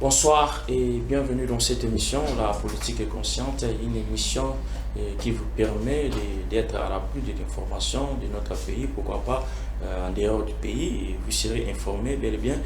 Bonsoir et bienvenue dans cette émission, La politique est consciente, une émission qui vous permet d'être à l'appui de l'information de notre pays, pourquoi pas en dehors du pays, et vous serez informé bel et bien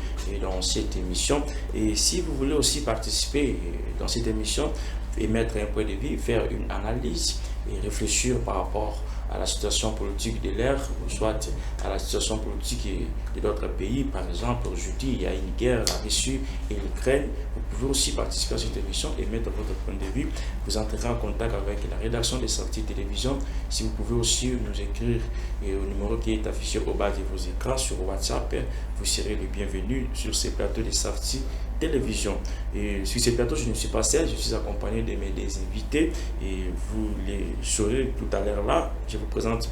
dans cette émission. Et si vous voulez aussi participer dans cette émission, émettre un point de vue, faire une analyse et réfléchir par rapport à la situation politique de l'ère, ou soit à la situation politique de d'autres pays. Par exemple, aujourd'hui, il y a une guerre, la Russie et l'Ukraine. Vous pouvez aussi participer à cette émission et mettre votre point de vue. Vous entrerez en contact avec la rédaction des sorties télévision. Si vous pouvez aussi nous écrire au numéro qui est affiché au bas de vos écrans sur WhatsApp, vous serez le bienvenu sur ces plateaux de sorties télévision. Et sur ce plateau, je ne suis pas seul, je suis accompagné de mes deux invités et vous les saurez tout à l'heure là. Je vous présente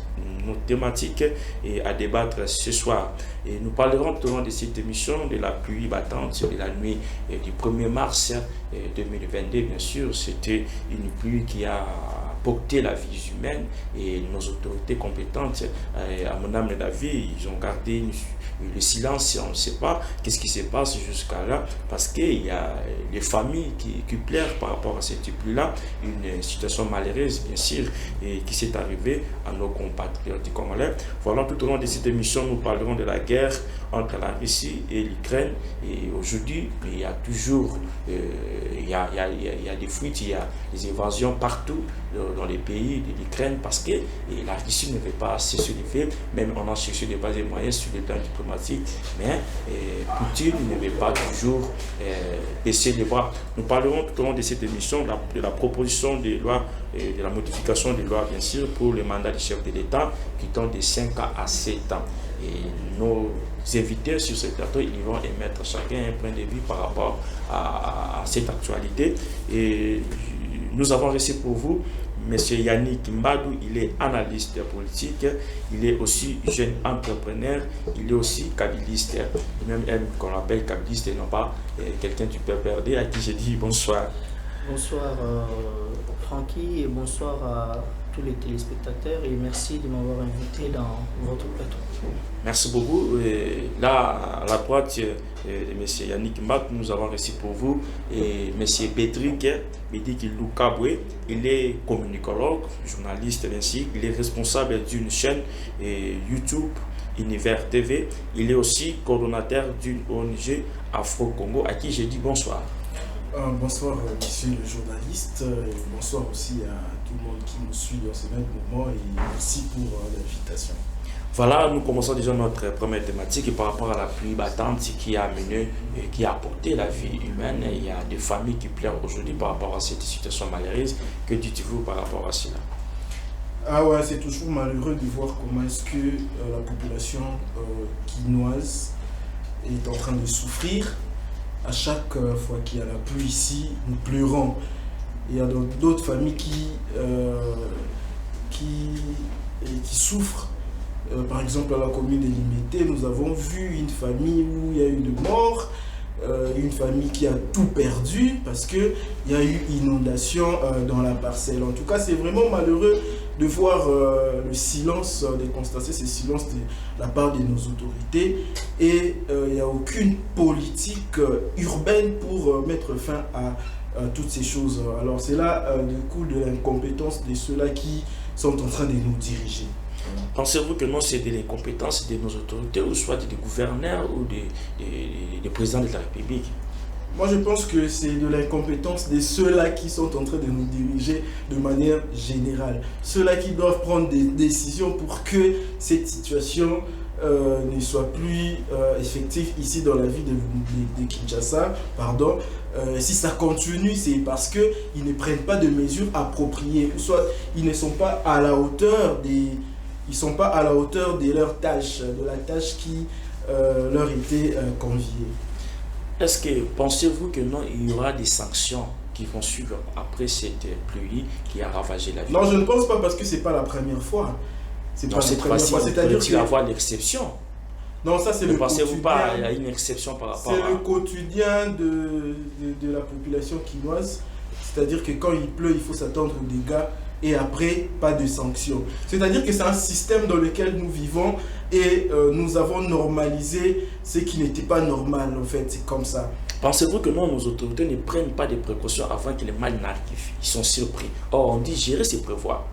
nos thématiques et à débattre ce soir. Et nous parlerons tout au long de cette émission de la pluie battante de la nuit du 1er mars 2022. Bien sûr, c'était une pluie qui a porté la vie humaine et nos autorités compétentes, à mon âme et la vie, ils ont gardé le silence. On ne sait pas qu'est-ce qui se passe jusqu'à là, parce qu'il y a les familles qui pleurent par rapport à cette pluie-là, une situation malheureuse bien sûr, et qui s'est arrivée à nos compatriotes congolais. Voilà, tout au long de cette émission, nous parlerons de la guerre entre la Russie et l'Ukraine. Et aujourd'hui, il y a toujours il y a des fuites, il y a des évasions partout dans les pays de l'Ukraine, parce que la Russie ne veut pas cesser de faire, même on a cherché des bases et moyens sur le plan diplomatique, mais Poutine ne veut pas toujours baisser les bras. Nous parlerons tout au long de cette émission de la proposition de loi et de la modification des lois, bien sûr, pour le mandat du chef de l'État qui tombe de 5 à 7 ans. Et nos invités sur ce plateau, ils vont émettre chacun un point de vue par rapport à cette actualité. Et nous avons reçu pour vous M. Yannick Mbadou. Il est analyste politique, il est aussi jeune entrepreneur, il est aussi kabiliste, même qu'on appelle kabiliste et non pas quelqu'un du peuple RD, à qui je dis bonsoir. Bonsoir Francky et bonsoir à tous les téléspectateurs et merci de m'avoir invité dans votre plateau. Merci beaucoup. Et là, à la droite de M. Yannick Mbadou, nous avons reçu pour vous M. Bédrick Loukaboué. Il est communicologue, journaliste ainsi. Il est responsable d'une chaîne YouTube Univers TV. Il est aussi coordonnateur d'une ONG Afro-Congo, à qui je dis bonsoir. Bonsoir monsieur le journaliste, et bonsoir aussi à tout le monde qui nous suit dans ce même moment et merci pour l'invitation. Voilà, nous commençons déjà notre première thématique par rapport à la pluie battante qui a mené, qui a apporté la vie humaine. Il y a des familles qui pleurent aujourd'hui par rapport à cette situation malheureuse. Que dites-vous par rapport à cela? Ah ouais, c'est toujours malheureux de voir comment est-ce que la population quinoise est en train de souffrir. À chaque fois qu'il y a la pluie ici, nous pleurons. Il y a d'autres familles qui souffrent. Par exemple, à la commune de Limité, nous avons vu une famille où il y a eu de morts, une famille qui a tout perdu parce qu'il y a eu inondation dans la parcelle. En tout cas, c'est vraiment malheureux de voir le silence, de constater ce silence de la part de nos autorités et il n'y a aucune politique urbaine pour mettre fin à toutes ces choses. Alors c'est là du coup de l'incompétence de ceux-là qui sont en train de nous diriger. Pensez-vous que non, c'est de l'incompétence de nos autorités, ou soit des gouverneurs ou des présidents de la République? Moi, je pense que c'est de l'incompétence de ceux-là qui sont en train de nous diriger de manière générale. Ceux-là qui doivent prendre des décisions pour que cette situation ne soit plus effective ici dans la ville de Kinshasa. Pardon. Si ça continue, c'est parce qu'ils ne prennent pas de mesures appropriées. Soit ils ne sont pas à la hauteur de leur tâche, de la tâche qui leur était conviée. Est-ce que pensez-vous que non, il y aura des sanctions qui vont suivre après cette pluie qui a ravagé la ville? Non, je ne pense pas, parce que c'est pas la première fois. C'est pas la première fois. C'est-à-dire qu'il va y avoir l'exception. Non, ça c'est le quotidien. Ne pensez-vous pas qu'il y a une exception par rapport à... C'est le quotidien de la population quinoise. C'est-à-dire que quand il pleut, il faut s'attendre aux dégâts et après, pas de sanctions. C'est-à-dire que c'est un système dans lequel nous vivons et nous avons normalisé ce qui n'était pas normal, en fait. C'est comme ça. Pensez-vous que non, nos autorités ne prennent pas des précautions avant que le mal n'arrive? Ils sont surpris. Or, on dit gérer, c'est prévoir.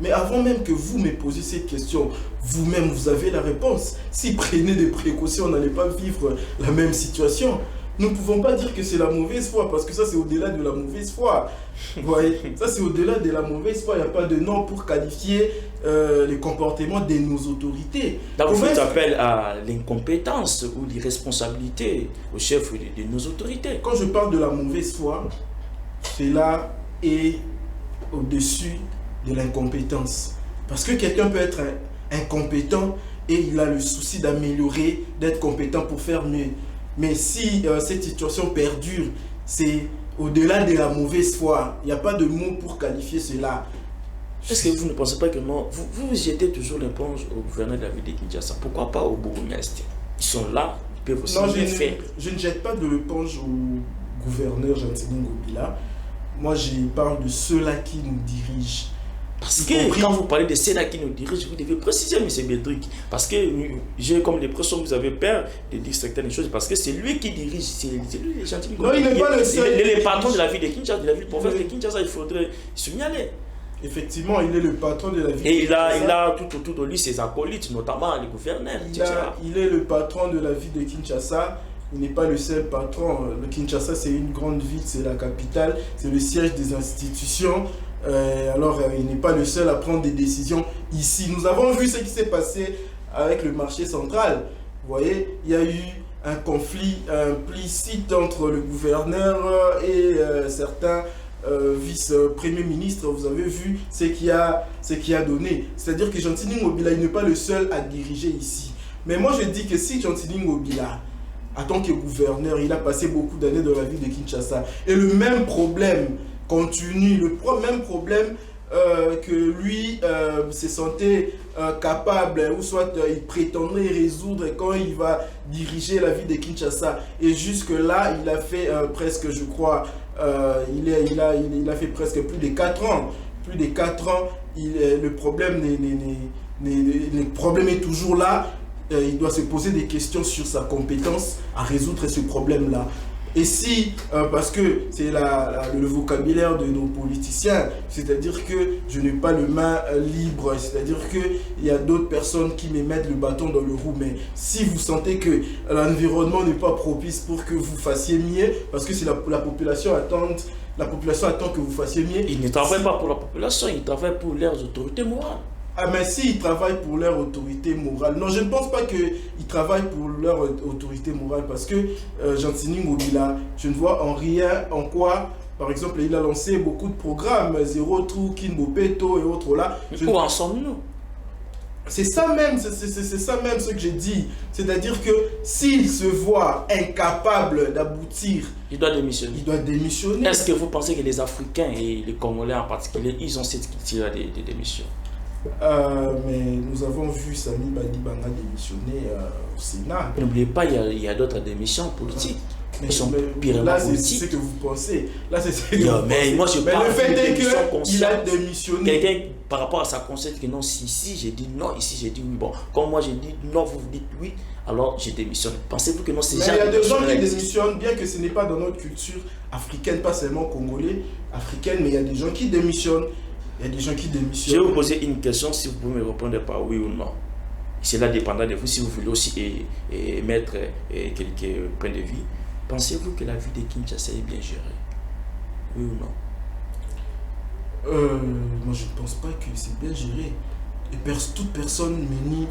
Mais avant même que vous me posiez cette question, vous-même, vous avez la réponse. Si prenez des précautions, on n'allait pas vivre la même situation. Nous ne pouvons pas dire que c'est la mauvaise foi, parce que ça, c'est au-delà de la mauvaise foi. Vous voyez, ça, c'est au-delà de la mauvaise foi. Il n'y a pas de nom pour qualifier les comportements de nos autorités. Donc, vous faites appel à l'incompétence ou l'irresponsabilité au chef de nos autorités. Quand je parle de la mauvaise foi, cela est au-dessus de l'incompétence. Parce que quelqu'un peut être incompétent et il a le souci d'améliorer, d'être compétent pour faire mieux. Mais si cette situation perdure, c'est au-delà de la mauvaise foi. Il n'y a pas de mot pour qualifier cela. Est-ce que vous ne pensez pas que non, vous jetez toujours l'éponge au gouverneur de la ville de Kinshasa? Pourquoi pas au bourgmestre? Ils sont là, ils peuvent aussi bien faire. Je ne jette pas de l'éponge au gouverneur Gentili Ngobila. Moi, je parle de ceux-là qui nous dirigent. Parce que quand vous parlez de ceux-là qui nous dirigent, vous devez préciser, M. Bédric. Parce que j'ai comme l'impression que vous avez peur de dire certaines choses. Parce que c'est lui qui dirige, c'est lui le gentil. Non, il n'est pas le seul. Il est le patron de la ville de Kinshasa, de la ville province de Kinshasa. Il faudrait signaler. Effectivement, il est le patron de la ville. Et il a tout autour de lui ses acolytes, notamment les gouverneurs. Il est le patron de la ville de Kinshasa. Il n'est pas le seul patron. Le Kinshasa, c'est une grande ville, c'est la capitale, c'est le siège des institutions. Alors, il n'est pas le seul à prendre des décisions ici. Nous avons vu ce qui s'est passé avec le marché central. Vous voyez, il y a eu un conflit implicite entre le gouverneur et certains vice-premiers ministres. Vous avez vu ce qui a donné. C'est-à-dire que Gentili Ngobila, il n'est pas le seul à diriger ici. Mais moi, je dis que si Gentili Ngobila, en tant que gouverneur, il a passé beaucoup d'années dans la ville de Kinshasa, et le même problème continue, le même problème que lui se sentait capable, ou soit il prétendrait résoudre quand il va diriger la ville de Kinshasa. Et jusque-là, il a fait presque, je crois, il a fait presque plus de 4 ans. Plus de 4 ans, le problème est toujours là. Il doit se poser des questions sur sa compétence à résoudre ce problème-là. Et si, parce que c'est le vocabulaire de nos politiciens, c'est-à-dire que je n'ai pas le main libre, c'est-à-dire qu'il y a d'autres personnes qui me mettent le bâton dans le roue, mais si vous sentez que l'environnement n'est pas propice pour que vous fassiez mieux, parce que c'est la population attend que vous fassiez mieux. Ils ne travaillent pas pour la population, ils travaillent pour leurs autorités morales. Ah, mais s'ils travaillent pour leur autorité morale, non, je ne pense pas qu'ils travaillent pour leur autorité morale, parce que Gentili Ngobila, je ne vois en rien en quoi, par exemple, il a lancé beaucoup de programmes, Zéro Trou, Kinbopeto et autres là. Où en sommes-nous? C'est ça même, c'est ça même ce que j'ai dit. C'est-à-dire que s'il se voit incapable d'aboutir, il doit démissionner. Il doit démissionner. Est-ce que vous pensez que les Africains et les Congolais en particulier, ils ont cette culture de démission? Mais nous avons vu Sami Badibanga démissionner au Sénat. N'oubliez pas, il y a d'autres démissions politiques. Ils sont purement là, politiques. c'est ce que vous pensez. Là, c'est ce que vous pensez. Moi, je parle le fait est qu'il a démissionné. Quelqu'un, par rapport à sa conscience, que non, ici j'ai dit non, ici j'ai dit oui. Bon, comme moi j'ai dit non, vous dites oui, alors je démissionne. Pensez-vous que non, c'est jamais. Mais il y a des gens qui démissionnent, bien que ce n'est pas dans notre culture africaine, pas seulement congolais, africaine, mais il y a des gens qui démissionnent. Il y a des gens qui démissionnent. Je vais vous poser une question, si vous pouvez me répondre par oui ou non. Cela dépendra de vous, si vous voulez aussi émettre quelques points de vue. Pensez-vous que la vie de Kinshasa est bien gérée? Oui ou non? Moi, je ne pense pas que c'est bien géré. Et toute personne munie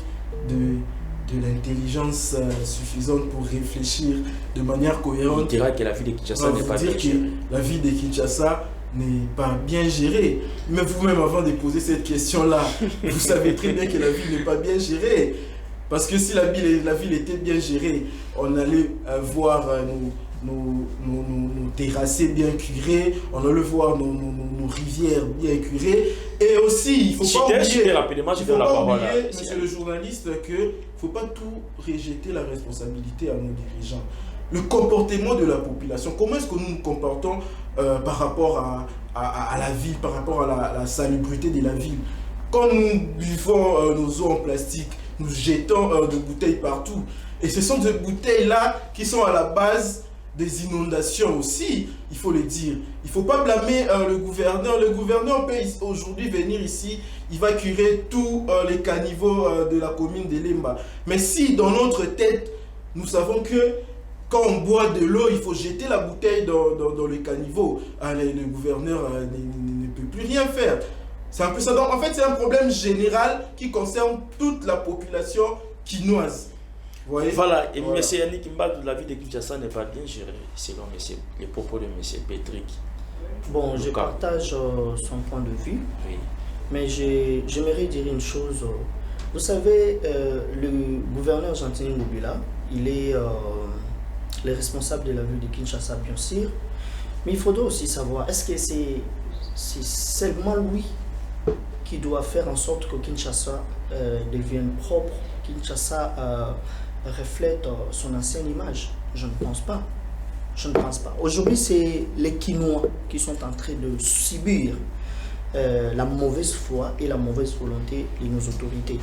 de l'intelligence suffisante pour réfléchir de manière cohérente. On dira que la vie de Kinshasa n'est pas bien gérée. La vie de Kinshasa n'est pas bien gérée. Mais vous-même, avant de poser cette question-là, vous savez très bien que la ville n'est pas bien gérée. Parce que si la ville était bien gérée, on allait voir nos terrassés bien curés, on allait voir nos rivières bien curées. Et aussi, il ne faut pas oublier, monsieur le journaliste, qu'il ne faut pas tout rejeter la responsabilité à nos dirigeants. le comportement de la population. Comment est-ce que nous nous comportons par rapport à la ville, par rapport à la salubrité de la ville. Quand nous buvons nos eaux en plastique, nous jetons des bouteilles partout. Et ce sont des bouteilles-là qui sont à la base des inondations aussi, il faut le dire. Il ne faut pas blâmer le gouverneur. Le gouverneur peut aujourd'hui venir ici, il va curer tous les caniveaux de la commune de Lemba. Mais si dans notre tête, nous savons que quand on boit de l'eau, il faut jeter la bouteille dans le caniveau, le gouverneur ne peut plus rien faire. C'est un peu ça. Donc en fait, c'est un problème général qui concerne toute la population quinoise. Voilà, et M. Yannick Mbadou, la ville de Kinshasa n'est pas bien gérée, selon les propos de M. Patrick. Bon, je partage son point de vue, oui. Mais j'aimerais dire une chose. Vous savez, le gouverneur Gentini Mobila, il est le responsable de la ville de Kinshasa, bien sûr, mais il faudra aussi savoir, est-ce que c'est seulement lui qui doit faire en sorte que Kinshasa devienne propre, Kinshasa reflète son ancienne image? Je ne pense pas. Je ne pense pas. Aujourd'hui, c'est les Quinois qui sont en train de subir la mauvaise foi et la mauvaise volonté de nos autorités.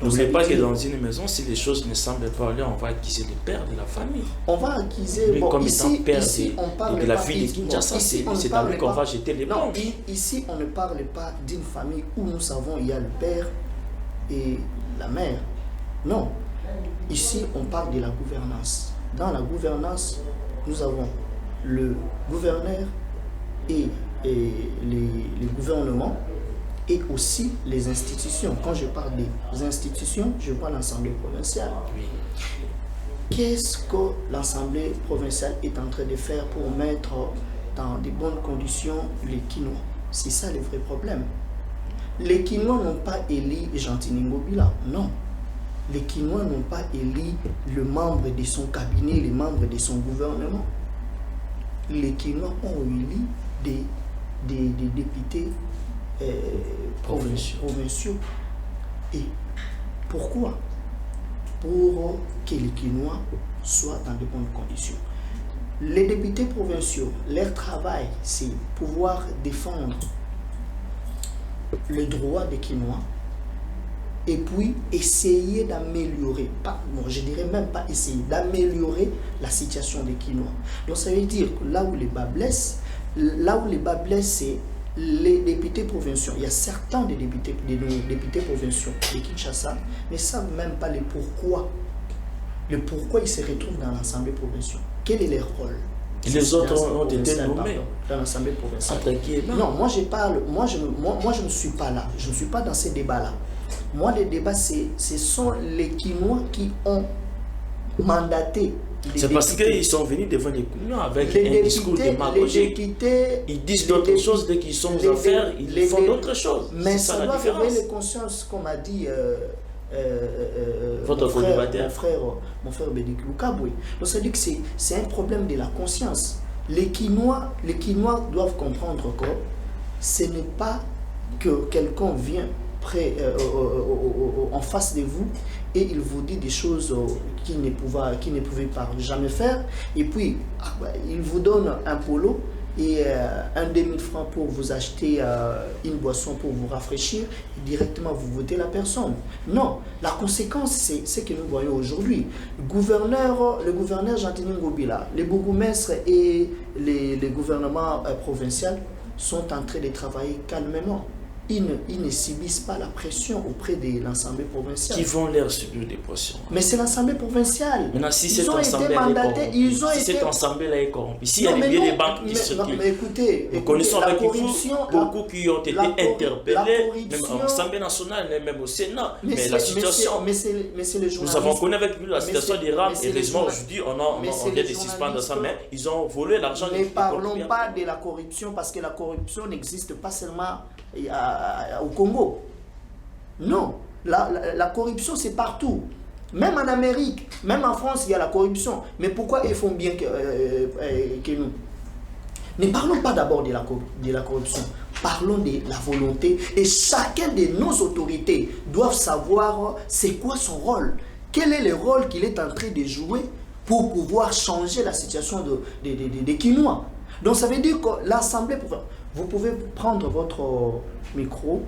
N'oubliez pas que dans une maison, si les choses ne semblent pas aller, on va acquiser le père de la famille. On va acquiser... Lui, bon, comme ici, étant père ici, de la ville de Kinshasa, c'est à lui qu'on va jeter les non, planches. Ici, on ne parle pas d'une famille où nous savons il y a le père et la mère. Non. Ici, on parle de la gouvernance. Dans la gouvernance, nous avons le gouverneur et les gouvernements et aussi les institutions. Quand je parle des institutions, je vois l'Assemblée provinciale. Oui. Qu'est-ce que l'Assemblée provinciale est en train de faire pour mettre dans de bonnes conditions les Quinois? C'est ça le vrai problème. Les Quinois n'ont pas élu Gentini Mobila, non. Les Quinois n'ont pas élu le membre de son cabinet, les membres de son gouvernement. Les Quinois ont élu des députés provinciaux. Et pourquoi? Pour que les Quinois soient dans de bonnes conditions. Les députés provinciaux, leur travail, c'est pouvoir défendre le droit des Quinois et puis essayer d'améliorer, je dirais même pas essayer, d'améliorer la situation des Quinois. Donc ça veut dire que là où les bas blessent, c'est les députés provinciaux. Il y a certains des députés provinciaux de Kinshasa ne savent même pas le pourquoi ils se retrouvent dans l'Assemblée provinciale. Quel est leur rôle? Et les autres ont été nommés dans l'Assemblée provinciale. Non, moi je ne suis pas là. Je ne suis pas dans ces débats-là. Moi, les débats, ce sont les Quinois qui ont mandaté. C'est parce qu'ils sont venus devant les Quinois avec un discours démagogique. Ils disent d'autres choses dès qu'ils sont aux affaires, ils font d'autres choses. Mais ça doit réveiller les consciences, comme a dit votre mon frère Bédik Lukabwe. Donc ça dit que c'est un problème de la conscience. Les Quinois doivent comprendre que ce n'est pas que quelqu'un vient en face de vous et il vous dit des choses qu'il ne pouvait pas jamais faire, et puis il vous donne un polo et un demi-franc pour vous acheter une boisson pour vous rafraîchir, et directement vous votez la personne. Non, la conséquence c'est ce que nous voyons aujourd'hui. Le gouverneur Gentini Mobila, les bourgmestres et les gouvernements provinciaux sont en train de travailler calmement. Ils ne subissent pas la pression auprès de l'Assemblée provinciale. Qui vont leur subir des pressions. Mais c'est l'Assemblée provinciale. Maintenant, si cette Assemblée-là est corrompue, s'il y a des banques qui circulent, mais écoutez, nous connaissons avec vous beaucoup qui ont été interpellés, même à l'Assemblée nationale, même au Sénat. Mais la situation, nous avons connu avec vous la situation d'Iran, et heureusement aujourd'hui, on vient de suspendre ça, mais ils ont volé l'argent. Ne parlons pas de la corruption, parce que la corruption n'existe pas seulement au Congo. Non, la corruption c'est partout. Même en Amérique, même en France, il y a la corruption. Mais pourquoi ils font bien que nous? Ne parlons pas d'abord de la corruption. Parlons de la volonté. Et chacun de nos autorités doit savoir c'est quoi son rôle. Quel est le rôle qu'il est en train de jouer pour pouvoir changer la situation des Kinois. Donc ça veut dire que l'Assemblée, vous pouvez prendre votre micro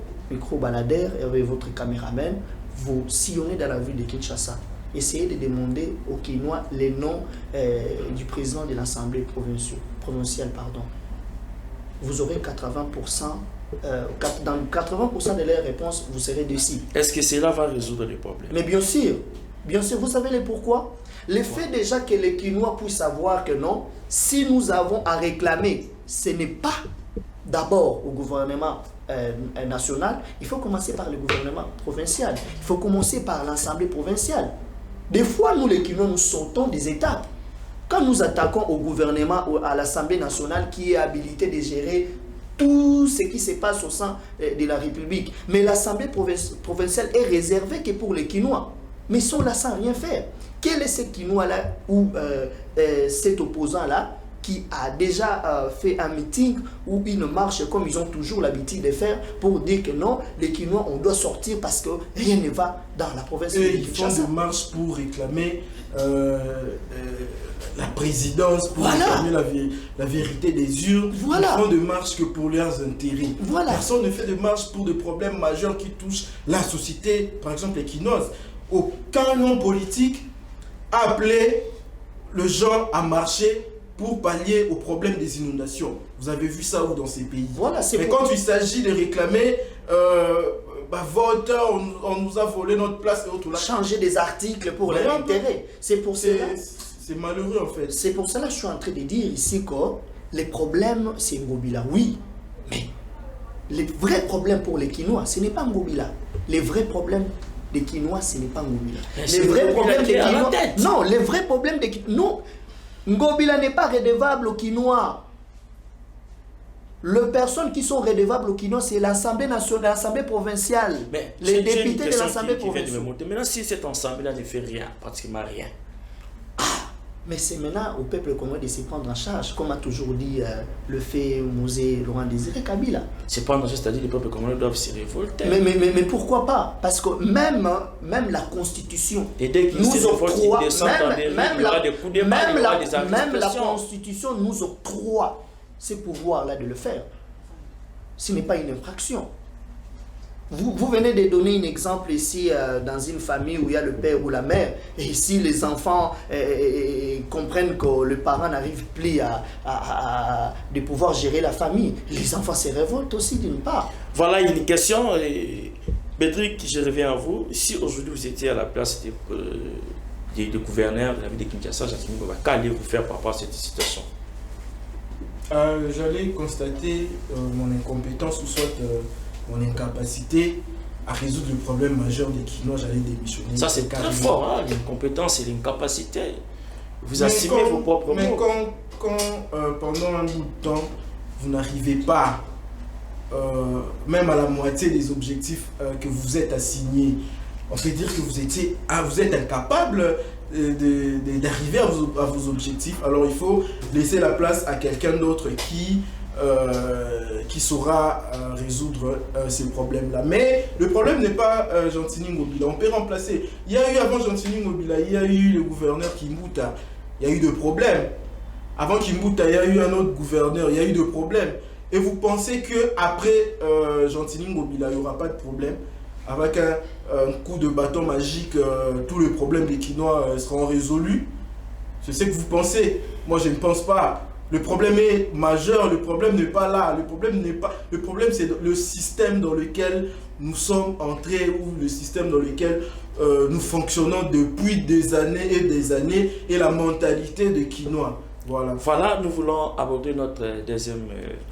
baladeur avec votre caméraman, vous sillonnez dans la ville de Kinshasa. Essayez de demander aux Kinois les noms du président de l'Assemblée provinciale. Vous aurez 80%, dans 80% de leurs réponses, vous serez déçus. Est-ce que cela va résoudre les problèmes? Mais bien sûr, vous savez les pourquoi? Le fait déjà que les Kinois puissent savoir que non, si nous avons à réclamer, ce n'est pas d'abord au gouvernement national, il faut commencer par le gouvernement provincial, il faut commencer par l'Assemblée provinciale. Des fois, nous les Kinois, nous sautons des étapes. Quand nous attaquons au gouvernement ou à l'Assemblée nationale qui est habilitée de gérer tout ce qui se passe au sein de la République, mais l'Assemblée provinciale est réservée que pour les Kinois. Mais ils sont là sans rien faire. Quel est ce Kinois-là ou cet opposant-là qui a déjà fait un meeting ou une marche comme ils ont toujours l'habitude de faire pour dire que non, les Kinois, on doit sortir parce que rien ne va dans la province de Kinshasa. Ils font des marches pour réclamer la présidence, pour réclamer la vérité des urnes. Ils font des marches que pour leurs intérêts. Personne ne fait de marches pour des problèmes majeurs qui touchent la société, par exemple les Kinois. Aucun homme politique a appelé le gens à marcher pour pallier au problème des inondations. Vous avez vu ça où dans ces pays? Mais quand il s'agit de réclamer vote, on nous a volé notre place et autres là. Changer des articles pour leur intérêt. C'est pour cela. C'est malheureux en fait. C'est pour cela que je suis en train de dire ici que les problèmes, c'est Ngobila, oui. Mais les vrais problèmes pour les Kinois, ce n'est pas Ngobila. Les vrais problèmes des Kinois, ce n'est pas Ngobila. Les vrais problèmes des Kinois. Non, les vrais problèmes des Kinois. Non. Ngobila n'est pas redevable aux Kinois. Les personnes qui sont redevables aux Kinois, c'est l'Assemblée nationale, l'Assemblée provinciale. Mais les députés de l'Assemblée provinciale. Maintenant, si cette Assemblée-là ne fait rien, pratiquement rien. Mais c'est maintenant au peuple congolais de se prendre en charge, comme a toujours dit le fait Mosé Laurent Désiré Kabila. C'est pas en charge, c'est-à-dire que les peuples congolais doivent se révolter. Mais pourquoi pas? Parce que même la Constitution nous octroie, même la Constitution nous octroie ces pouvoirs-là de le faire. Ce n'est pas une infraction. Vous venez de donner un exemple ici dans une famille où il y a le père ou la mère, et si les enfants comprennent que le parent n'arrive plus de pouvoir gérer la famille, les enfants se révoltent aussi d'une part. Voilà une question. Bédrick, je reviens à vous. Si aujourd'hui vous étiez à la place du gouverneur de la ville de Kinshasa, qu'allez-vous faire par rapport à cette situation? J'allais constater mon incompétence ou soit mon incapacité à résoudre le problème majeur des Kinois. J'allais démissionner. Ça c'est très fort, hein, l'incompétence et l'incapacité. Vous assumez vos propres mots. Mais quand pendant un bout de temps, vous n'arrivez pas même à la moitié des objectifs que vous êtes assignés, on peut dire que vous êtes incapable d'arriver à vos objectifs. Alors il faut laisser la place à quelqu'un d'autre qui saura résoudre ces problèmes-là. Mais le problème n'est pas Gentini Ngobila. On peut remplacer. Il y a eu avant Gentini Ngobila, il y a eu le gouverneur Kimbuta. Il y a eu des problèmes. Avant Kimbuta, il y a eu un autre gouverneur. Il y a eu des problèmes. Et vous pensez qu'après Gentini Ngobila, il n'y aura pas de problème? Avec un coup de bâton magique, tous les problèmes des Kinois seront résolus? C'est ce que vous pensez. Moi, je ne pense pas. Le problème est majeur, le problème n'est pas là. Le problème c'est le système dans lequel nous sommes entrés ou le système dans lequel nous fonctionnons depuis des années et la mentalité des Kinois. Voilà, nous voulons aborder notre deuxième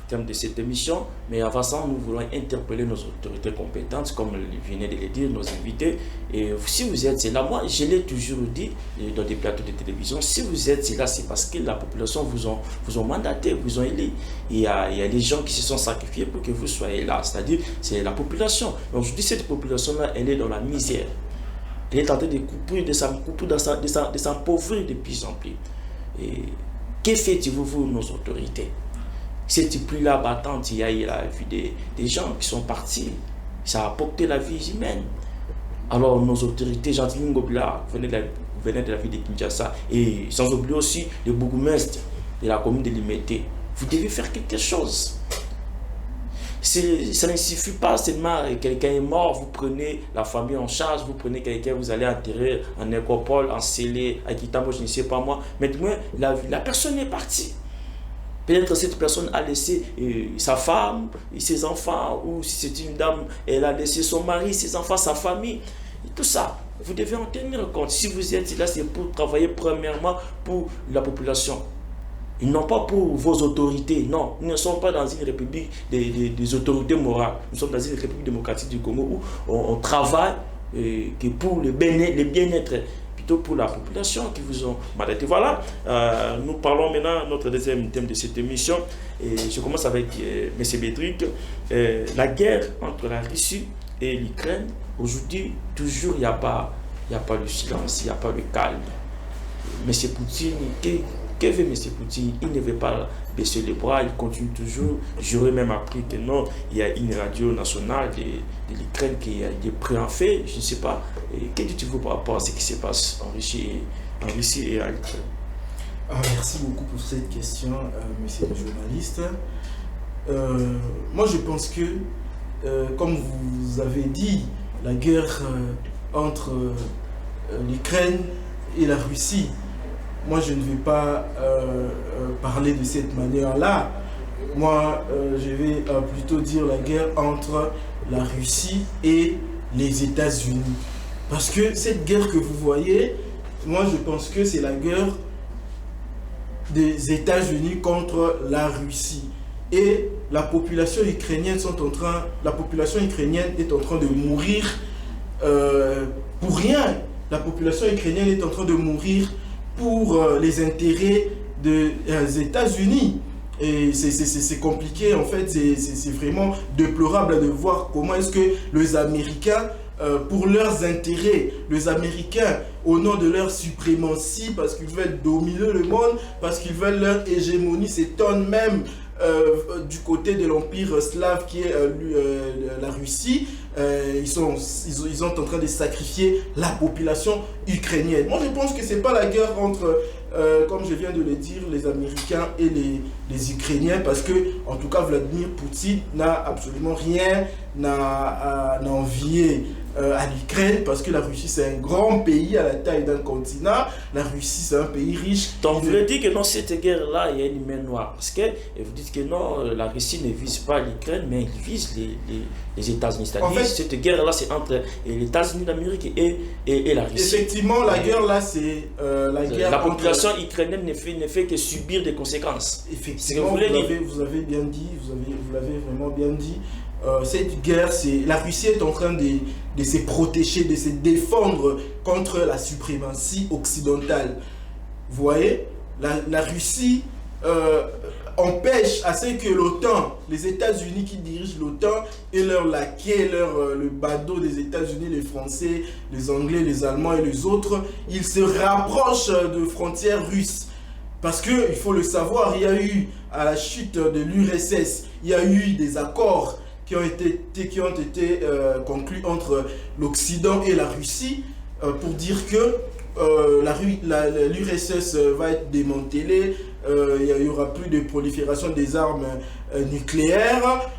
thème de cette émission, mais avant ça, nous voulons interpeller nos autorités compétentes, comme venaient de le dire, nos invités. Et si vous êtes là, moi je l'ai toujours dit dans des plateaux de télévision, si vous êtes là, c'est parce que la population vous ont mandaté, vous ont élu. Il y a des gens qui se sont sacrifiés pour que vous soyez là, c'est-à-dire c'est la population. Donc je dis cette population-là, elle est dans la misère. Elle est en train de couper, de s'appauvrir de plus en plus. Et que faites-vous, vous, nos autorités? Cette pluie-là battante, il y a la vie des gens qui sont partis. Ça a apporté la vie humaine. Alors, nos autorités, Gentini Ngobila, vous gouverneur de la ville de Kinshasa, et sans oublier aussi le bourgmestre de la commune de Limete. Vous devez faire quelque chose. Ça ne suffit pas seulement quelqu'un est mort, vous prenez la famille en charge, vous prenez quelqu'un, vous allez enterrer en nécropole, en scellé, à Kitamo, je ne sais pas moi. Maintenant, la personne est partie. Peut-être cette personne a laissé sa femme, ses enfants, ou si c'est une dame, elle a laissé son mari, ses enfants, sa famille. Et tout ça, vous devez en tenir compte. Si vous êtes là, c'est pour travailler premièrement pour la population. Ils n'ont pas pour vos autorités, non. Nous ne sommes pas dans une république des autorités morales. Nous sommes dans une république démocratique du Congo où on travaille que pour le bien-être, plutôt pour la population qui vous ont mandaté. Voilà, nous parlons maintenant de notre deuxième thème de cette émission. Et je commence avec M. Bédric. La guerre entre la Russie et l'Ukraine, aujourd'hui, toujours, il n'y a pas le silence, il n'y a pas le calme. M. Poutine, que veut M. Poutine? Il ne veut pas baisser les bras, il continue toujours. J'aurais même appris que non, il y a une radio nationale de l'Ukraine qui est prêt en fait. Je ne sais pas. Que dites-vous par rapport à ce qui se passe en Russie et à l'Ukraine? Merci beaucoup pour cette question, monsieur le journaliste. Moi, je pense que, comme vous avez dit, la guerre entre l'Ukraine et la Russie, moi, je ne vais pas parler de cette manière-là. Moi, je vais plutôt dire la guerre entre la Russie et les États-Unis. Parce que cette guerre que vous voyez, moi, je pense que c'est la guerre des États-Unis contre la Russie. Et la population ukrainienne est en train de mourir pour rien. La population ukrainienne est en train de mourir pour les intérêts des États-Unis. Et c'est compliqué, en fait, c'est vraiment déplorable de voir comment est-ce que les Américains, pour leurs intérêts, les Américains, au nom de leur suprématie, parce qu'ils veulent dominer le monde, parce qu'ils veulent leur hégémonie, s'étonnent même du côté de l'empire slave qui est la Russie, ils sont en train de sacrifier la population ukrainienne. Moi, je pense que c'est pas la guerre entre, comme je viens de le dire, les Américains et les Ukrainiens, parce que, en tout cas, Vladimir Poutine n'a absolument rien à envier à l'Ukraine, parce que la Russie c'est un grand pays à la taille d'un continent. La Russie c'est un pays riche. Donc vous dites que dans cette guerre-là, il y a une main noire. Parce que vous dites que non, la Russie ne vise pas l'Ukraine, mais elle vise les États-Unis. C'est-à-dire en fait, cette guerre-là, c'est entre les États-Unis d'Amérique et la Russie. Effectivement, la guerre-là, c'est la guerre. La population ukrainienne ne fait que subir des conséquences. Effectivement, vous avez bien dit, vous l'avez vraiment bien dit. Cette guerre, la Russie est en train de se protéger, de se défendre contre la suprématie occidentale. Vous voyez, la Russie empêche à ce que l'OTAN, les États-Unis qui dirigent l'OTAN et leurs laquais, le badaud des États-Unis, les Français, les Anglais, les Allemands et les autres, ils se rapprochent de frontières russes. Parce que, il faut le savoir, il y a eu, à la chute de l'URSS, il y a eu des accords qui ont été conclus entre l'Occident et la Russie pour dire que l'URSS va être démantelée, il n'y aura plus de prolifération des armes nucléaires.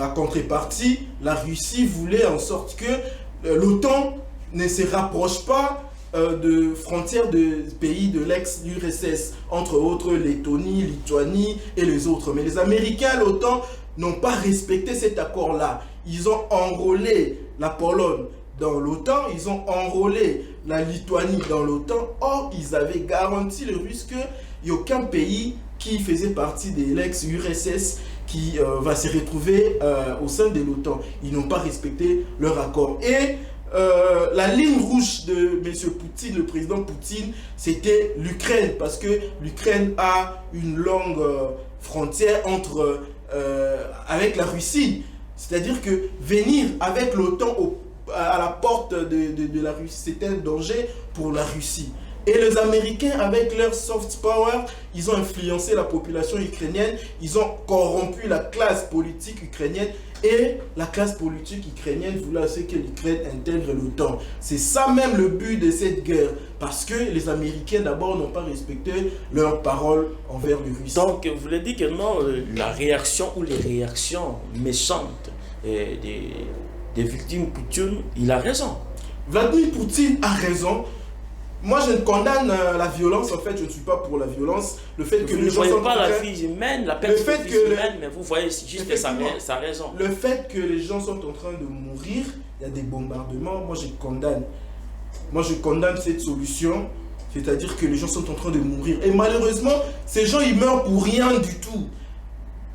À contrepartie, la Russie voulait en sorte que l'OTAN ne se rapproche pas de frontières de pays de l'ex-URSS, entre autres Lettonie, Lituanie et les autres. Mais les Américains, l'OTAN, n'ont pas respecté cet accord-là. Ils ont enrôlé la Pologne dans l'OTAN, ils ont enrôlé la Lituanie dans l'OTAN. Or, ils avaient garanti les Russes qu'il n'y a aucun pays qui faisait partie de l'ex-URSS qui va se retrouver au sein de l'OTAN. Ils n'ont pas respecté leur accord. Et la ligne rouge de M. Poutine, le président Poutine, c'était l'Ukraine, parce que l'Ukraine a une longue frontière avec la Russie. C'est-à-dire que venir avec l'OTAN à la porte de la Russie, c'était un danger pour la Russie. Et les Américains, avec leur soft power, ils ont influencé la population ukrainienne, ils ont corrompu la classe politique ukrainienne. Et la classe politique ukrainienne voulait que l'Ukraine intègre l'OTAN. C'est ça même le but de cette guerre. Parce que les Américains, d'abord, n'ont pas respecté leurs paroles envers les Russes. Donc, vous voulez dire que non, la réaction ou les réactions méchantes des victimes Poutine, il a raison. Vladimir Poutine a raison. Moi, je condamne la violence. En fait, je ne suis pas pour la violence. Le fait que vous les ne gens voyez sont pas la vie humaine, la perte de vie humaine, mais vous voyez juste sa raison. Le fait que les gens sont en train de mourir, il y a des bombardements, moi je condamne. Moi, je condamne cette solution. C'est-à-dire que les gens sont en train de mourir. Et malheureusement, ces gens, ils meurent pour rien du tout.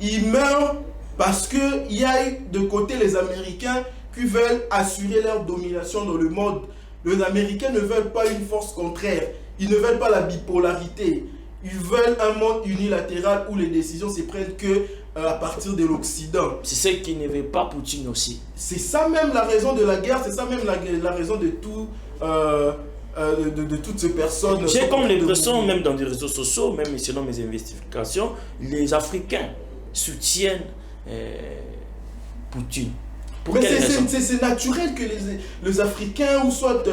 Ils meurent parce qu'il y a eu de côté les Américains qui veulent assurer leur domination dans le monde. Les Américains ne veulent pas une force contraire. Ils ne veulent pas la bipolarité. Ils veulent un monde unilatéral où les décisions se prennent que à partir de l'Occident. C'est ce qui ne veut pas Poutine aussi. C'est ça même la raison de la guerre. C'est ça même la raison de tout... de toutes ces personnes. J'ai comme l'impression, même dans les réseaux sociaux, même selon mes investigations, les Africains soutiennent Poutine. Mais c'est naturel que les Africains, ou soit...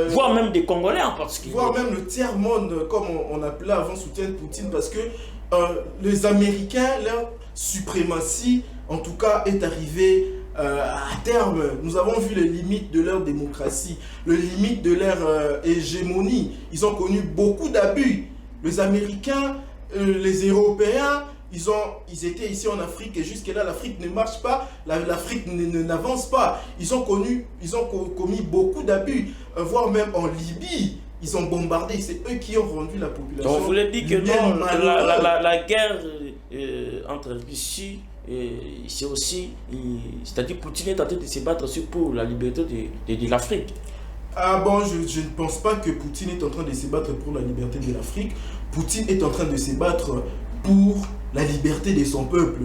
voire même des Congolais en particulier. Voire même le tiers-monde, comme on appelait avant, soutiennent Poutine, parce que les Américains, leur suprématie, en tout cas, est arrivée à terme. Nous avons vu les limites de leur démocratie, les limites de leur hégémonie. Ils ont connu beaucoup d'abus. Les Américains, les Européens, ils étaient ici en Afrique et jusque-là, l'Afrique ne marche pas, l'Afrique n'avance pas. Ils ont commis beaucoup d'abus, voire même en Libye. Ils ont bombardé, c'est eux qui ont rendu la population. Donc vous voulez dire que non, la guerre entre Russie, c'est aussi, c'est-à-dire Poutine est en train de se battre aussi pour la liberté de l'Afrique. Ah bon, je ne pense pas que Poutine est en train de se battre pour la liberté de l'Afrique. Poutine est en train de se battre pour la liberté de son peuple.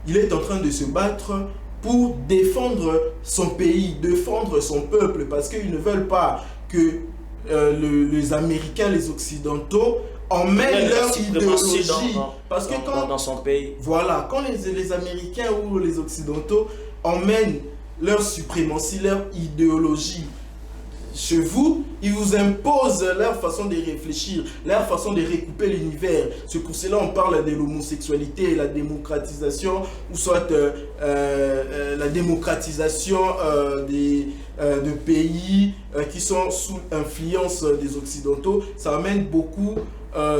Il est en train de se battre pour défendre son pays, défendre son peuple, parce qu'ils ne veulent pas que les Américains, les Occidentaux emmènent leur idéologie. Parce que dans son pays. Voilà, quand les Américains ou les Occidentaux emmènent leur suprématie, leur idéologie chez vous, ils vous imposent leur façon de réfléchir, leur façon de recouper l'univers. C'est pour cela qu'on parle de l'homosexualité et la démocratisation, ou soit la démocratisation de pays qui sont sous influence des Occidentaux. Ça amène beaucoup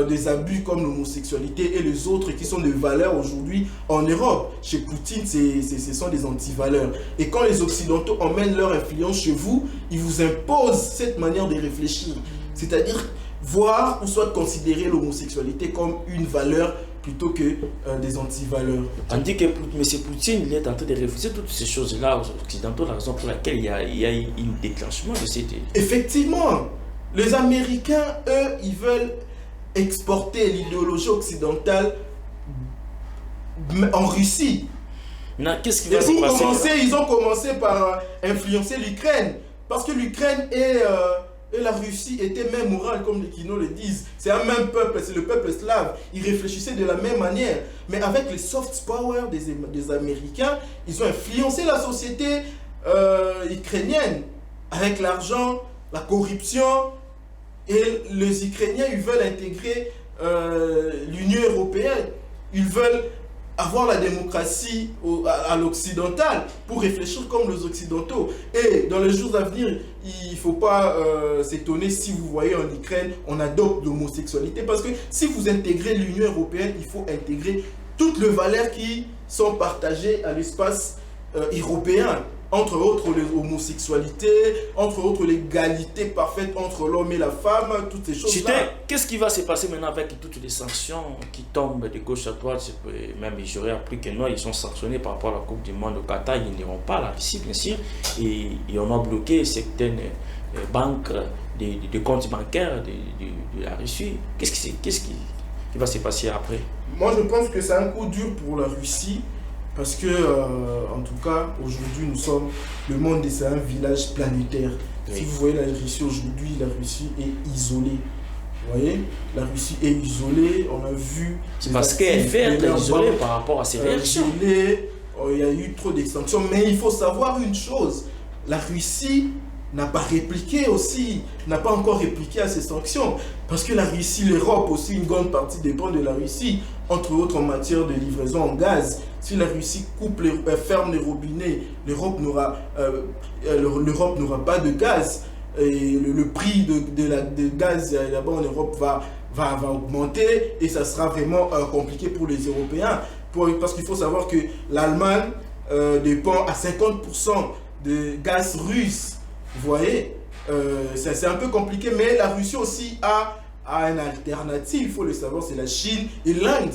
des abus comme l'homosexualité et les autres qui sont des valeurs aujourd'hui en Europe. Chez Poutine, ce sont des antivaleurs. Et quand les Occidentaux emmènent leur influence chez vous, ils vous imposent cette manière de réfléchir. C'est-à-dire voir ou soit considérer l'homosexualité comme une valeur plutôt que des antivaleurs. On dit que M. Poutine, il est en train de refuser toutes ces choses-là aux Occidentaux, la raison pour laquelle il y a eu un déclenchement de cette... Effectivement, les Américains, eux, ils veulent exporter l'idéologie occidentale en Russie. Qu'est-ce qui va se passer? Ils ont commencé par influencer l'Ukraine. Parce que l'Ukraine et la Russie étaient même morales, comme les Kino le disent. C'est un même peuple, c'est le peuple slave. Ils réfléchissaient de la même manière. Mais avec les soft power des Américains, ils ont influencé la société ukrainienne. Avec l'argent, la corruption. Et les Ukrainiens, ils veulent intégrer l'Union européenne. Ils veulent avoir la démocratie à l'occidental pour réfléchir comme les Occidentaux. Et dans les jours à venir, il ne faut pas s'étonner si vous voyez en Ukraine, on adopte l'homosexualité. Parce que si vous intégrez l'Union européenne, il faut intégrer toutes les valeurs qui sont partagées à l'espace européen. Entre autres, l'homosexualité, entre autres, l'égalité parfaite entre l'homme et la femme, toutes ces choses-là. Qu'est-ce qui va se passer maintenant avec toutes les sanctions qui tombent de gauche à droite? Même j'aurais appris que non, ils sont sanctionnés par rapport à la Coupe du Monde au Qatar, ils n'iront pas à la Russie, bien sûr. Et on a bloqué certaines banques, de comptes bancaires de la Russie. Qu'est-ce qui va se passer après? Moi, je pense que c'est un coup dur pour la Russie. Parce que, en tout cas, aujourd'hui, le monde, c'est un village planétaire. Oui. Si vous voyez la Russie aujourd'hui, la Russie est isolée. Vous voyez, la Russie est isolée, on a vu... C'est parce qu'elle fait être isolée par rapport à ses réactions. Il y a eu trop d'extinctions, mais il faut savoir une chose, la Russie n'a pas répliqué aussi, n'a pas encore répliqué à ces sanctions, parce que la Russie, l'Europe aussi, une grande partie dépend de la Russie, entre autres en matière de livraison en gaz. Si la Russie ferme les robinets, l'Europe n'aura pas de gaz, et le prix de gaz là-bas en Europe va augmenter, et ça sera vraiment compliqué pour les Européens, parce qu'il faut savoir que l'Allemagne dépend à 50% de gaz russe. Vous voyez, c'est un peu compliqué, mais la Russie aussi a une alternative, il faut le savoir, c'est la Chine et l'Inde.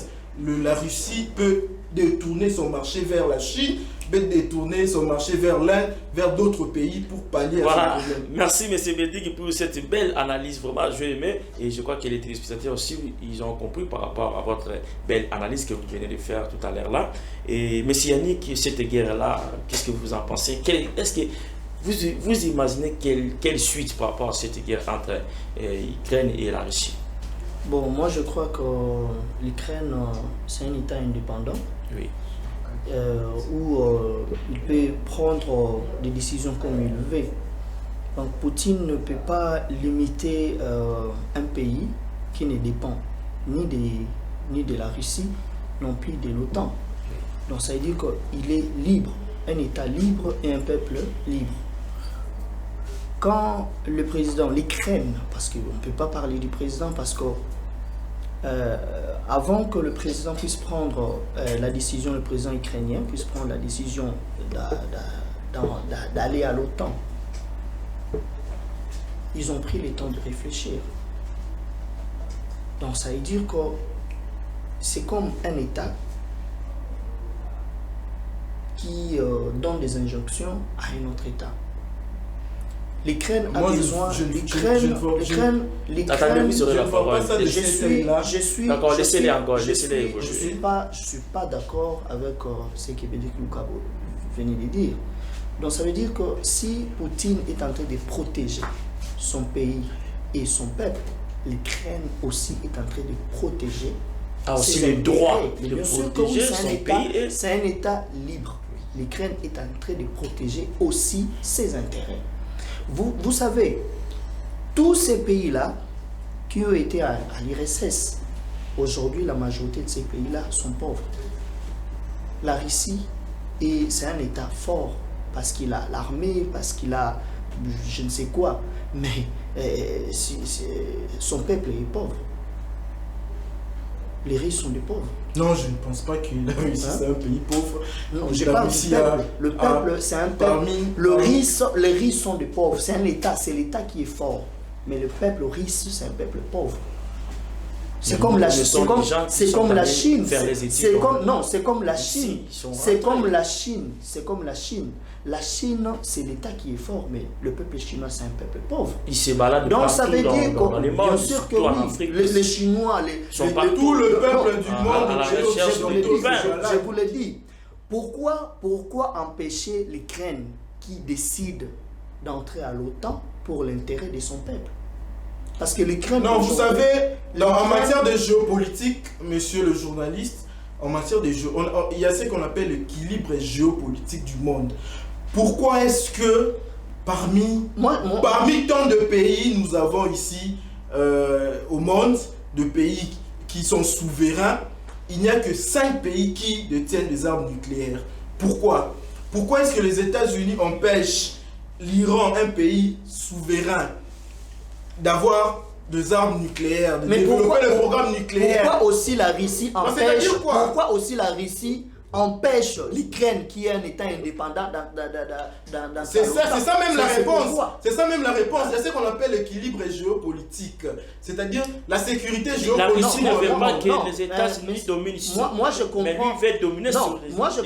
La Russie peut détourner son marché vers la Chine, peut détourner son marché vers l'Inde, vers d'autres pays pour pallier à ce problème. Merci M. Bédig pour cette belle analyse, vraiment j'ai aimé, et je crois que les téléspectateurs aussi, ils ont compris par rapport à votre belle analyse que vous venez de faire tout à l'heure là. Et M. Yannick, cette guerre-là, qu'est-ce que vous en pensez? Est-ce que vous imaginez quelle suite par rapport à cette guerre entre l'Ukraine et la Russie? Bon, moi je crois que l'Ukraine, c'est un État indépendant. Oui. Où il peut prendre des décisions comme il veut. Donc Poutine ne peut pas limiter un pays qui ne dépend ni de la Russie, non plus de l'OTAN. Donc ça veut dire qu'il est libre, un État libre et un peuple libre. Quand le président, l'Ukraine, parce qu'on ne peut pas parler du président, parce que avant que le président puisse prendre la décision, le président ukrainien puisse prendre la décision d'aller à l'OTAN, ils ont pris le temps de réfléchir. Donc ça veut dire que c'est comme un État qui donne des injonctions à un autre État. L'Ukraine a besoin. D'accord, laissez-les encore. Je ne suis pas d'accord avec ce que Bédik Lukabo venait de dire. Donc ça veut dire que si Poutine est en train de protéger son pays et son peuple, l'Ukraine aussi est en train de protéger aussi les droits de protéger son pays. C'est un État libre. L'Ukraine est en train de protéger aussi ses intérêts. Vous savez, tous ces pays-là qui ont été à l'URSS, aujourd'hui la majorité de ces pays-là sont pauvres. La Russie, c'est un État fort parce qu'il a l'armée, parce qu'il a je ne sais quoi, mais son peuple est pauvre. Les Russes sont des pauvres. Non, je ne pense pas que la Russie c'est un pays pauvre. Non, je parle du peuple. Le peuple, c'est un peuple. Les Russes sont des pauvres. C'est un État, c'est l'État qui est fort. Mais le peuple russe, c'est un peuple pauvre. C'est comme la Chine. C'est comme la Chine. C'est comme la Chine. C'est comme la Chine. C'est comme la Chine. La Chine, c'est l'État qui est fort, mais le peuple chinois, c'est un peuple pauvre. Il se balade donc partout ça veut dire dans les mondes, bien sûr que oui, les Chinois, tout le peuple du monde, je vous le dis. Pourquoi empêcher l'Ukraine qui décide d'entrer à l'OTAN pour l'intérêt de son peuple? Parce que l'Ukraine... Non, vous savez, en matière de géopolitique, monsieur le journaliste, en matière de il y a ce qu'on appelle l'équilibre géopolitique du monde. Pourquoi est-ce que parmi tant de pays, nous avons ici au monde, de pays qui sont souverains, il n'y a que 5 pays qui détiennent des armes nucléaires? Pourquoi? Pourquoi est-ce que les États-Unis empêchent l'Iran, un pays souverain, d'avoir des armes nucléaires, de développer le programme nucléaire? Pourquoi aussi la Russie empêche, empêche l'Ukraine, qui est un État indépendant, dans c'est ça même la réponse. C'est ça même la réponse. C'est ce qu'on appelle l'équilibre géopolitique. C'est-à-dire la sécurité géopolitique. La Russie ne veut pas que les États-Unis dominent sur. Moi je comprends. Mais lui veut dominer sur les. Moi je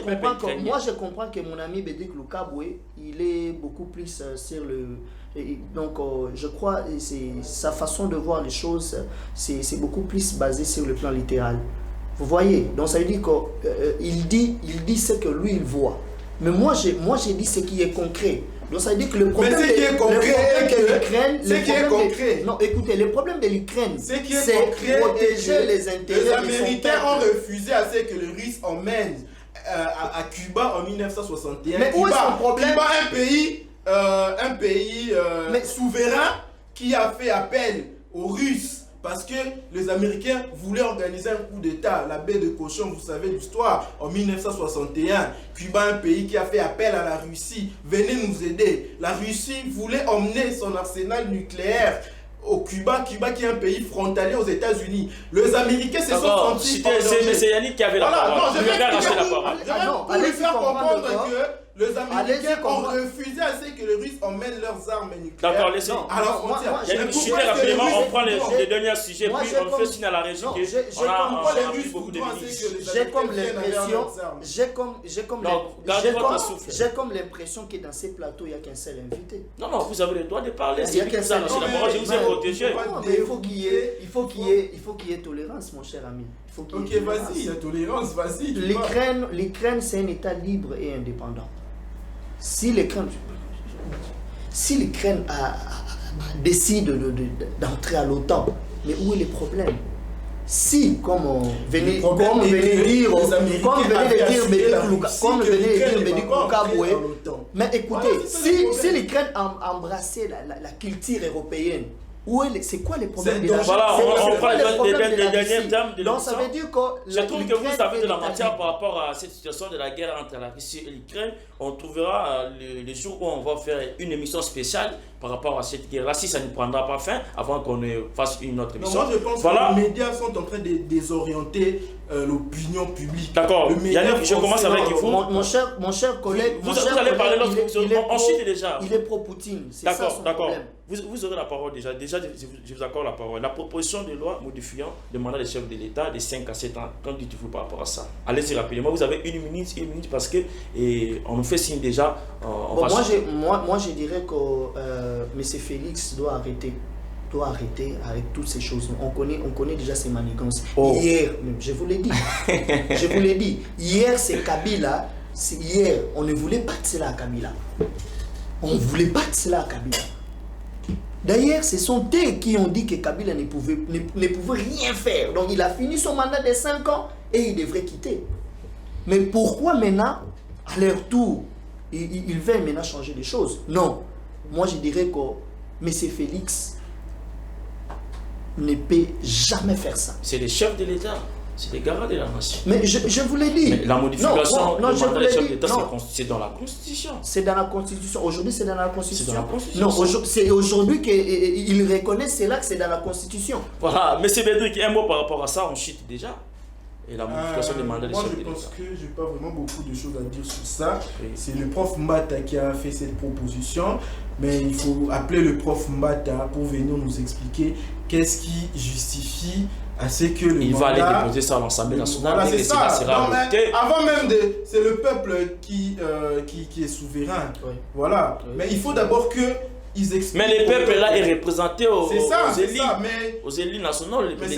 comprends que mon ami Bédik Lukaboué, il est beaucoup plus sur le. Donc je crois que sa façon de voir les choses, c'est beaucoup plus basé sur le plan littéral. Vous voyez, donc ça veut dire qu'il dit ce que lui il voit. Mais moi j'ai dit ce qui est concret. Donc ça veut dire que le problème ce qui est concret, de l'Ukraine... Ce qui est concret... Non, écoutez, le problème de l'Ukraine, c'est concret protéger les intérêts les Américains ont refusé à ce que le Russes emmène à Cuba en 1961. Mais où est son problème? Cuba, un pays souverain qui a fait appel aux Russes parce que les Américains voulaient organiser un coup d'État, la baie de Cochon, vous savez l'histoire, en 1961. Cuba, un pays qui a fait appel à la Russie, venez nous aider. La Russie voulait emmener son arsenal nucléaire au Cuba, qui est un pays frontalier aux États-Unis. Les Américains se sont sentis... C'est Yannick qui avait la parole. Non, je vais racheter la parole. Pour lui faire comprendre que les Américains ont refusé à ce que les Russes emmènent leurs armes nucléaires à la frontière. Yannick, super rapidement, on prend les derniers sujets, puis on fait signe à la région. J'ai comme l'impression que dans ces plateaux, il n'y a qu'un seul invité. Non, vous avez le droit de parler. Il y a qu'un seul invité. Je vous ai protégé. Mais il faut qu'il y ait tolérance, mon cher ami. Ok, vas-y, la tolérance, vas-y. L'Ukraine, c'est un État libre et indépendant. Si l'Ukraine décide d'entrer à l'OTAN, mais où est le problème? Si, comme venez de dire Bédi Koukaboué, mais écoutez, si l'Ukraine embrassait la culture européenne, c'est quoi les problèmes de la Russie? Voilà, on prend les derniers termes de donc ça veut dire que je trouve que vous avez de la matière par rapport à cette situation de la guerre entre la Russie et l'Ukraine. On trouvera le jour où on va faire une émission spéciale par rapport à cette guerre-là, si ça ne prendra pas fin avant qu'on fasse une autre émission. Moi je pense que les médias sont en train de désorienter l'opinion publique. D'accord, Yannick, je commence avec vous. Mon cher collègue, vous allez parler lorsque on chute déjà. Il est pro-Poutine, c'est ça son problème. Vous aurez la parole déjà. Je vous accorde la parole. La proposition de loi modifiant le mandat des chefs de l'État de 5 à 7 ans, qu'en dites-vous par rapport à ça? Allez-y rapidement. Vous avez une minute parce que on nous fait signe déjà. Moi, je dirais que M. Félix doit arrêter avec toutes ces choses. On connaît déjà ces manigances. Hier, je vous l'ai dit. Hier, c'est Kabila. Hier, on ne voulait pas de cela à Kabila. D'ailleurs, ce sont eux qui ont dit que Kabila ne pouvait rien faire. Donc, il a fini son mandat de 5 ans et il devrait quitter. Mais pourquoi maintenant, à leur tour, ils veulent maintenant changer les choses? Non. Moi, je dirais que M. Félix ne peut jamais faire ça. C'est les chefs de l'État. C'est les garants de la nation. Mais je vous l'ai dit. Mais la modification du mandat des chefs d'État, c'est dans la Constitution. C'est dans la Constitution. Aujourd'hui, c'est dans la Constitution. C'est dans la Constitution. Non, c'est aujourd'hui qu'ils reconnaissent cela que c'est dans la Constitution. Voilà. M. Bédric, un mot par rapport à ça, on chute déjà. Et la modification des mandats des chefs de l'État. Moi, je pense que je n'ai pas vraiment beaucoup de choses à dire sur ça. Oui. C'est le prof Mbata qui a fait cette proposition. Mais il faut appeler le prof Mbata pour venir nous expliquer qu'est-ce qui justifie à ce que le il va aller déposer ça à l'Assemblée nationale. Voilà, c'est ça. Avant même c'est le peuple qui est souverain. Oui. Voilà. Oui. Mais il faut d'abord que ils expliquent. Mais le peuple là est représenté aux élus nationaux. Mais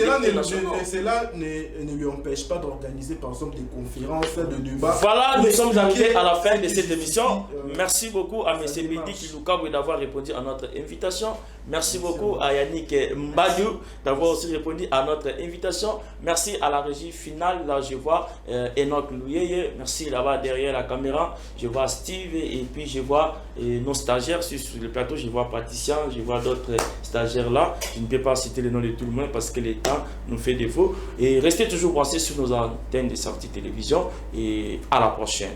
cela ne lui empêche pas d'organiser par exemple des conférences, de débats. Voilà, nous sommes arrivés à la fin de cette émission. Merci beaucoup à M. Bédi Koukaboué d'avoir répondu à notre invitation. Merci beaucoup à Yannick Mbadiou d'avoir aussi répondu à notre invitation. Merci à la régie finale. Là, je vois Enoch Louyeye. Merci là-bas derrière la caméra. Je vois Steve et puis je vois nos stagiaires sur le plateau. Je vois Patricia, je vois d'autres stagiaires là. Je ne peux pas citer le nom de tout le monde parce que le temps nous fait défaut. Et restez toujours branchés sur nos antennes de sortie télévision. Et à la prochaine.